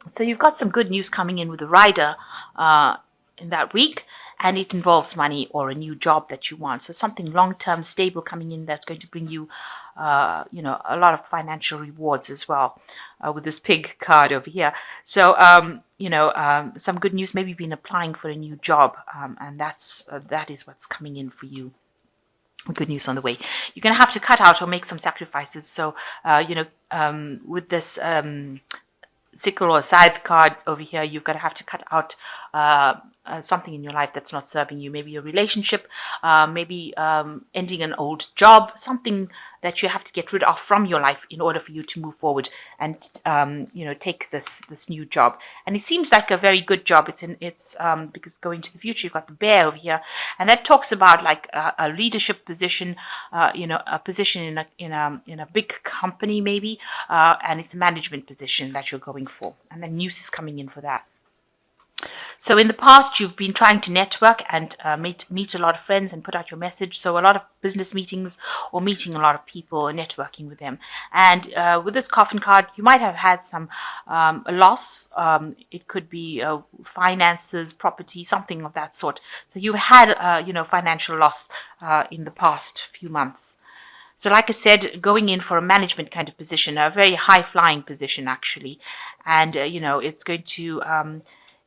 So you've got some good news coming in with the rider in that week, and it involves money or a new job that you want. So something long-term, stable coming in that's going to bring you, a lot of financial rewards as well. With this pig card over here, so some good news. Maybe you've been applying for a new job, and that is what's coming in for you. Good news on the way. You're going to have to cut out or make some sacrifices. So, with this sickle or scythe card over here, you're going to have to cut out something in your life that's not serving you. Maybe a relationship, maybe ending an old job, something that you have to get rid of from your life in order for you to move forward and take this new job. And it seems like a very good job. It's because going to the future, you've got the bear over here, and that talks about like a leadership position, a position in a big company maybe, and it's a management position that you're going for, and the news is coming in for that. So in the past, you've been trying to network and meet a lot of friends and put out your message. So a lot of business meetings or meeting a lot of people and networking with them. And with this coffin card, you might have had some a loss. It could be finances, property, something of that sort. So you've had financial loss in the past few months. So like I said, going in for a management kind of position, a very high flying position actually. And,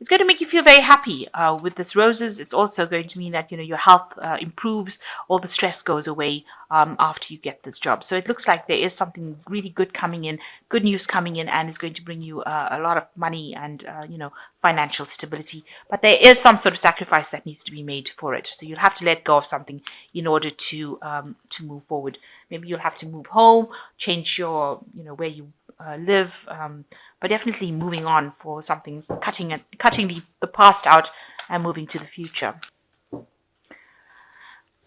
it's going to make you feel very happy with this roses. It's also going to mean that your health improves, all the stress goes away after you get this job. So it looks like there is something really good coming in, good news coming in, and it's going to bring you a lot of money and financial stability. But there is some sort of sacrifice that needs to be made for it. So you'll have to let go of something in order to move forward. Maybe you'll have to move home, change your where you live, but definitely moving on for something, cutting the past out and moving to the future.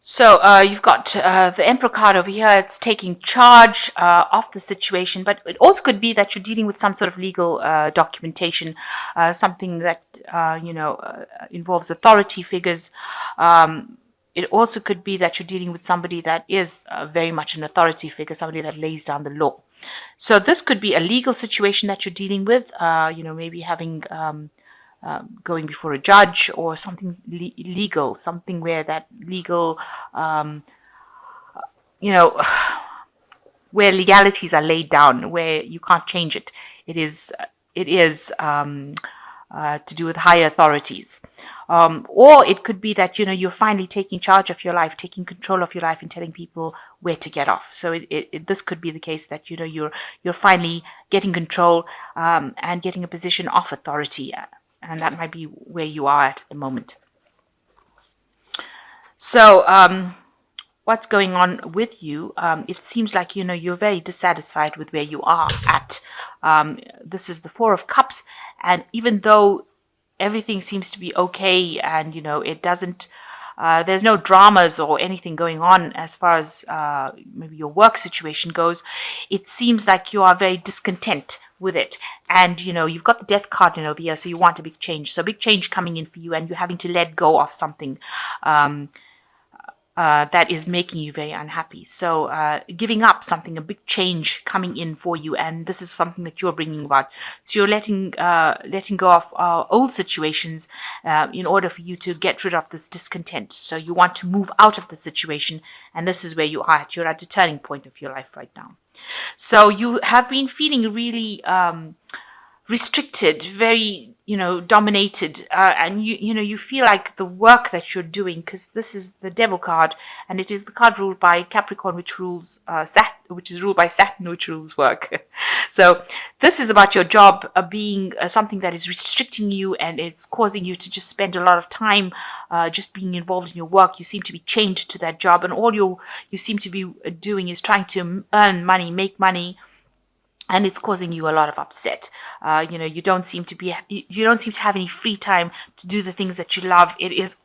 So you've got the Emperor card over here. It's taking charge of the situation, but it also could be that you're dealing with some sort of legal documentation, something that involves authority figures. It also could be that you're dealing with somebody that is very much an authority figure, somebody that lays down the law. So this could be a legal situation that you're dealing with, maybe having going before a judge or something legal, something where that legal, where legalities are laid down, where you can't change it. It is to do with higher authorities. Or it could be that you're finally taking charge of your life, taking control of your life, and telling people where to get off. So this could be the case that you're finally getting control and getting a position of authority, and that might be where you are at the moment. So what's going on with you? It seems like you're very dissatisfied with where you are at. This is the Four of Cups, and even though everything seems to be okay, and it doesn't there's no dramas or anything going on as far as maybe your work situation goes, it seems like you are very discontent with it. And you've got the Death card over here, so you want a big change. So a big change coming in for you, and you're having to let go of something that is making you very unhappy. So giving up something, a big change coming in for you, and this is something that you're bringing about. So you're letting go of old situations in order for you to get rid of this discontent. So you want to move out of the situation, and this is where you are at. You're at the turning point of your life right now. So you have been feeling really restricted, very dominated, and you feel like the work that you're doing, because this is the Devil card, and it is the card ruled by Capricorn, which rules which is ruled by Saturn, which rules work. So this is about your job being something that is restricting you, and it's causing you to just spend a lot of time just being involved in your work. You seem to be chained to that job, and all you seem to be doing is trying to earn money, make money, and it's causing you a lot of upset. You don't seem to have any free time to do the things that you love. It is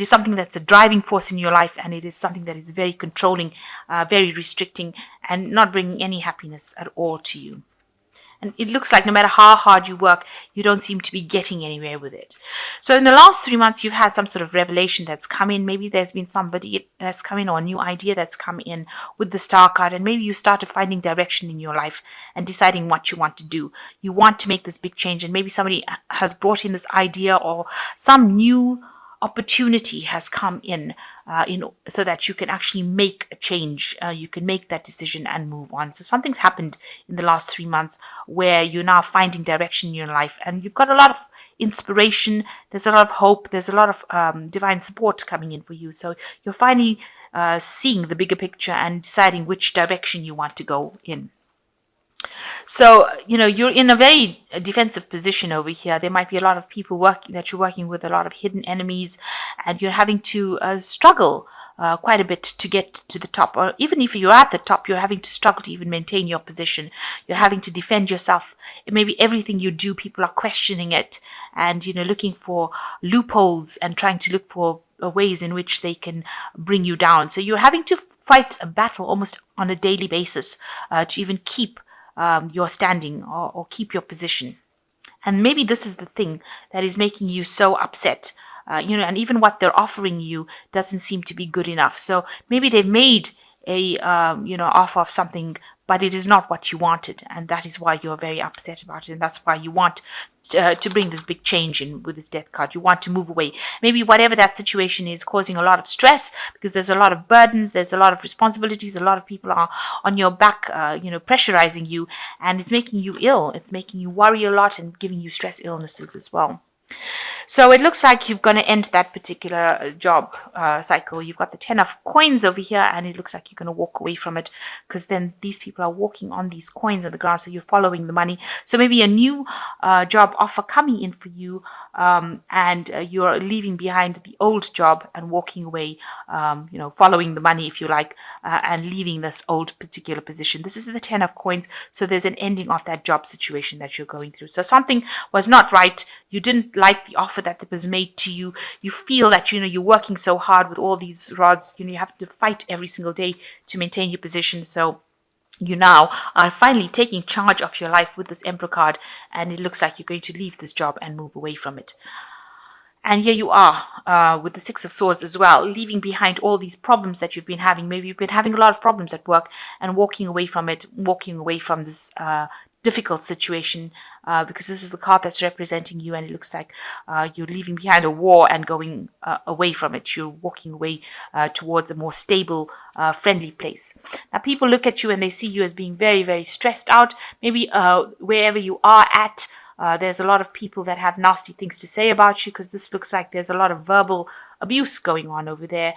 something that's a driving force in your life, and it is something that is very controlling, very restricting, and not bringing any happiness at all to you. And it looks like no matter how hard you work, you don't seem to be getting anywhere with it. So in the last 3 months, you've had some sort of revelation that's come in. Maybe there's been somebody that's come in, or a new idea that's come in with the star card. And maybe you started finding direction in your life and deciding what you want to do. You want to make this big change. And maybe somebody has brought in this idea, or some new opportunity has come in, so that you can actually make a change. You can make that decision and move on. So something's happened in the last 3 months where you're now finding direction in your life, and you've got a lot of inspiration. There's a lot of hope. There's a lot of divine support coming in for you. So you're finally seeing the bigger picture and deciding which direction you want to go in. So, you're in a very defensive position over here. There might be a lot of people that you're working with, a lot of hidden enemies, and you're having to struggle quite a bit to get to the top. Or even if you're at the top, you're having to struggle to even maintain your position. You're having to defend yourself. Maybe everything you do, people are questioning it, and, looking for loopholes and trying to look for ways in which they can bring you down. So you're having to fight a battle almost on a daily basis to even keep your standing, or keep your position. And maybe this is the thing that is making you so upset. And even what they're offering you doesn't seem to be good enough. So maybe they've made a offer of something, but it is not what you wanted, and that is why you're very upset about it, and that's why you want to bring this big change in with this death card. You want to move away. Maybe whatever that situation is causing a lot of stress, because there's a lot of burdens, there's a lot of responsibilities, a lot of people are on your back, pressurizing you, and it's making you ill. It's making you worry a lot and giving you stress illnesses as well. So it looks like you're going to end that particular job cycle. You've got the 10 of coins over here, and it looks like you're going to walk away from it, because then these people are walking on these coins on the ground, so you're following the money. So maybe a new job offer coming in for you, and you're leaving behind the old job and walking away, following the money, if you like, and leaving this old particular position. This is the 10 of coins, so there's an ending of that job situation that you're going through. So something was not right. You didn't like the offer that was made to you. You feel that, you're working so hard with all these rods. You have to fight every single day to maintain your position. So you now are finally taking charge of your life with this Emperor card, and it looks like you're going to leave this job and move away from it. And here you are with the Six of Swords as well, leaving behind all these problems that you've been having. Maybe you've been having a lot of problems at work and walking away from it, walking away from this difficult situation, because this is the card that's representing you, and it looks like you're leaving behind a war and going away from it. You're walking away towards a more stable, friendly place. Now, people look at you and they see you as being very, very stressed out. Maybe wherever you are at, there's a lot of people that have nasty things to say about you, because this looks like there's a lot of verbal abuse going on over there.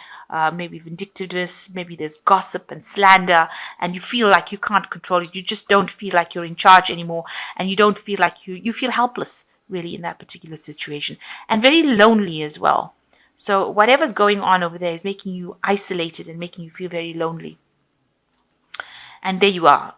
Maybe vindictiveness, maybe there's gossip and slander, and you feel like you can't control it. You just don't feel like you're in charge anymore, and you don't feel like you feel helpless, really, in that particular situation, and very lonely as well. So whatever's going on over there is making you isolated and making you feel very lonely. And there you are.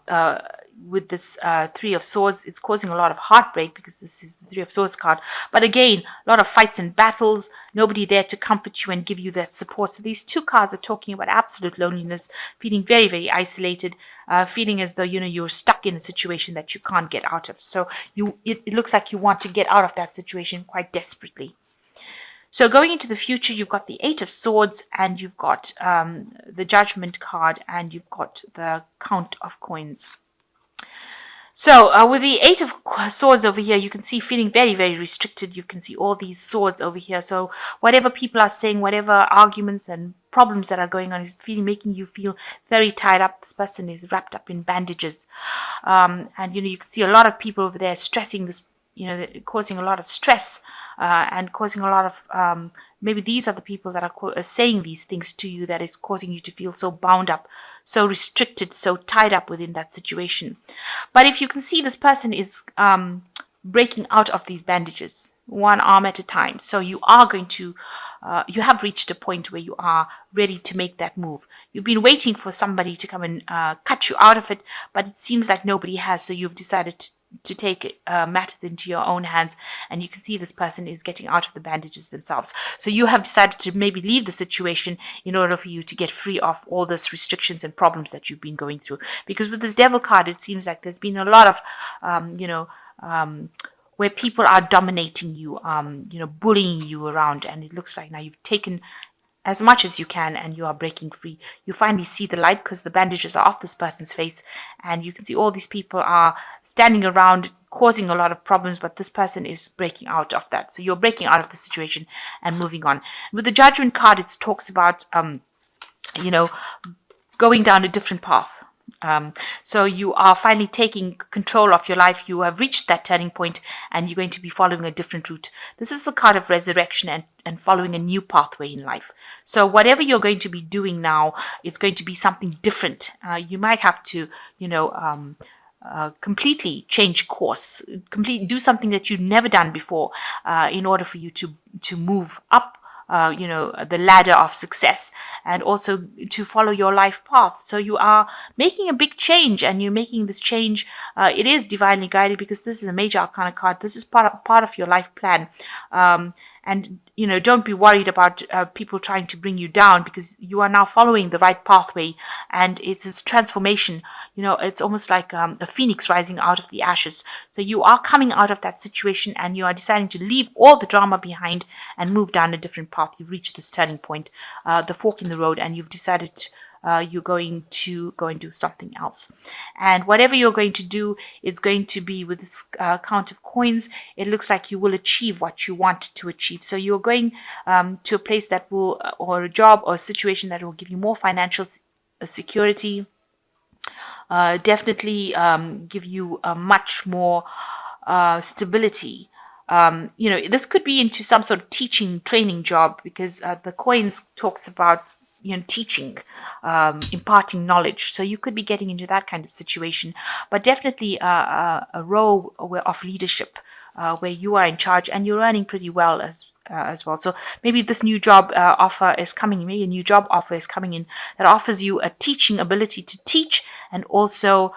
With this Three of Swords, it's causing a lot of heartbreak, because this is the Three of Swords card. But again, a lot of fights and battles, nobody there to comfort you and give you that support. So these two cards are talking about absolute loneliness, feeling very, very isolated, feeling as though, you're stuck in a situation that you can't get out of. So it looks like you want to get out of that situation quite desperately. So going into the future, you've got the Eight of Swords, and you've got the Judgment card, and you've got the Count of Coins. So with the Eight of Swords over here, you can see feeling very, very restricted. You can see all these swords over here. So whatever people are saying, whatever arguments and problems that are going on is making you feel very tied up. This person is wrapped up in bandages. And, you can see a lot of people over there stressing this, causing a lot of stress and causing a lot of, maybe these are the people that are saying these things to you, that is causing you to feel so bound up, so restricted, so tied up within that situation. But if you can see, this person is breaking out of these bandages, one arm at a time. So you are going to, you have reached a point where you are ready to make that move. You've been waiting for somebody to come and cut you out of it, but it seems like nobody has. So you've decided take matters into your own hands, and you can see this person is getting out of the bandages themselves. So you have decided to maybe leave the situation in order for you to get free of all those restrictions and problems that you've been going through. Because with this devil card, it seems like there's been a lot of where people are dominating you, bullying you around, and it looks like now you've taken as much as you can and you are breaking free. You finally see the light because the bandages are off this person's face, and you can see all these people are standing around causing a lot of problems, but this person is breaking out of that. So you're breaking out of the situation and moving on. With the Judgment card, it talks about going down a different path. So you are finally taking control of your life. You have reached that turning point and you're going to be following a different route. This is the card of resurrection and following a new pathway in life. So whatever you're going to be doing now, it's going to be something different. You might have to, completely change course, do something that you've never done before in order for you to move up the ladder of success, and also to follow your life path. So you are making a big change, and you're making this change. It is divinely guided because this is a major arcana card. This is part of your life plan. And don't be worried about people trying to bring you down, because you are now following the right pathway, and it's this transformation. It's almost like a phoenix rising out of the ashes. So you are coming out of that situation and you are deciding to leave all the drama behind and move down a different path. You've reached this turning point, the fork in the road, and you've decided you're going to go and do something else. And whatever you're going to do, it's going to be with this count of coins. It looks like you will achieve what you want to achieve. So you're going to a place that will, or a job or a situation that will give you more financial security, definitely give you a much more stability. This could be into some sort of teaching, training job, because the coins talks about teaching, imparting knowledge. So you could be getting into that kind of situation, but definitely a role of leadership where you are in charge and you're earning pretty well as well. So maybe this new job offer is coming. Maybe a new job offer is coming in that offers you a teaching ability to teach, and also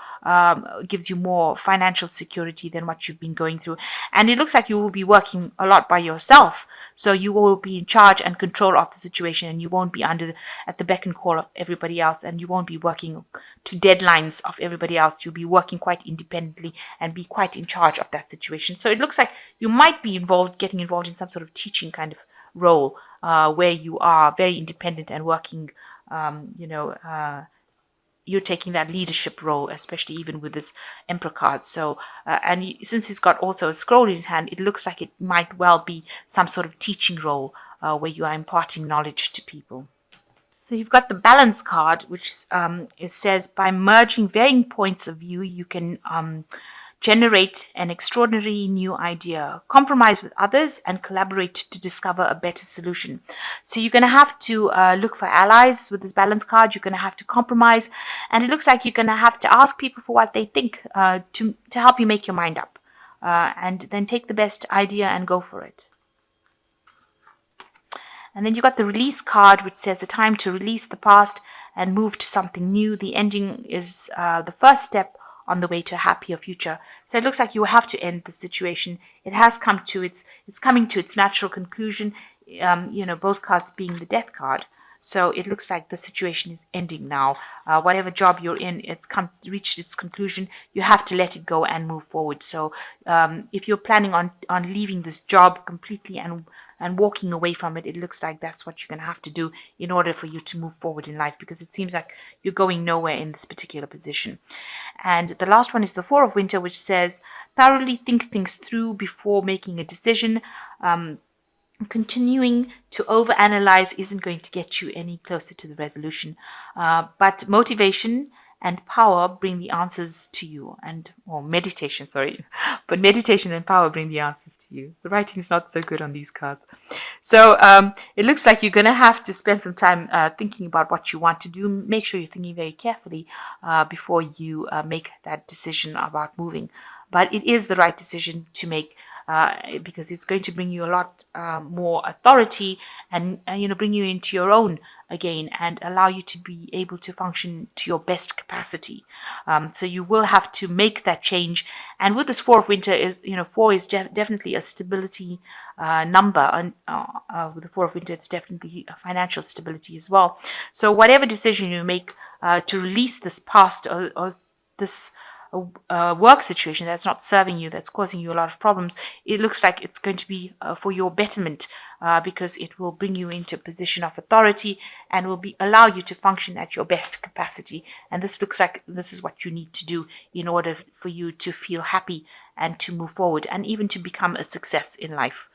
gives you more financial security than what you've been going through. And it looks like you will be working a lot by yourself. So you will be in charge and control of the situation, and you won't be at the beck and call of everybody else, and you won't be working to deadlines of everybody else. You'll be working quite independently and be quite in charge of that situation. So it looks like you might be getting involved in some sort of teaching kind of role where you are very independent and working, you're taking that leadership role, especially even with this Emperor card. So, since he's got also a scroll in his hand, it looks like it might well be some sort of teaching role where you are imparting knowledge to people. So you've got the Balance card, which it says, by merging varying points of view, you can generate an extraordinary new idea, compromise with others, and collaborate to discover a better solution. So you're going to have to look for allies with this Balance card. You're going to have to compromise, and it looks like you're going to have to ask people for what they think to help you make your mind up, and then take the best idea and go for it. And then you got the Release card, which says a time to release the past and move to something new. The ending is the first step on the way to a happier future. So it looks like you have to end the situation. It has come to it's coming to its natural conclusion. Both cards being the Death card. So it looks like the situation is ending now. Whatever job you're in, it's reached its conclusion. You have to let it go and move forward. So if you're planning on leaving this job completely and walking away from it, it looks like that's what you're going to have to do in order for you to move forward in life, because it seems like you're going nowhere in this particular position. And the last one is the Four of Winter, which says, thoroughly think things through before making a decision. Continuing to overanalyze isn't going to get you any closer to the resolution, but motivation and power bring the answers to you, meditation and power bring the answers to you. The writing is not so good on these cards. So it looks like you're going to have to spend some time thinking about what you want to do. Make sure you're thinking very carefully before you make that decision about moving. But it is the right decision to make, because it's going to bring you a lot more authority and bring you into your own again and allow you to be able to function to your best capacity. So you will have to make that change. And with this Four of Winter is, four is definitely a stability number. And with the Four of Winter, it's definitely a financial stability as well. So whatever decision you make to release this past or this work situation that's not serving you, that's causing you a lot of problems, it looks like it's going to be for your betterment, because it will bring you into a position of authority and will allow you to function at your best capacity. And this looks like this is what you need to do in order for you to feel happy and to move forward and even to become a success in life.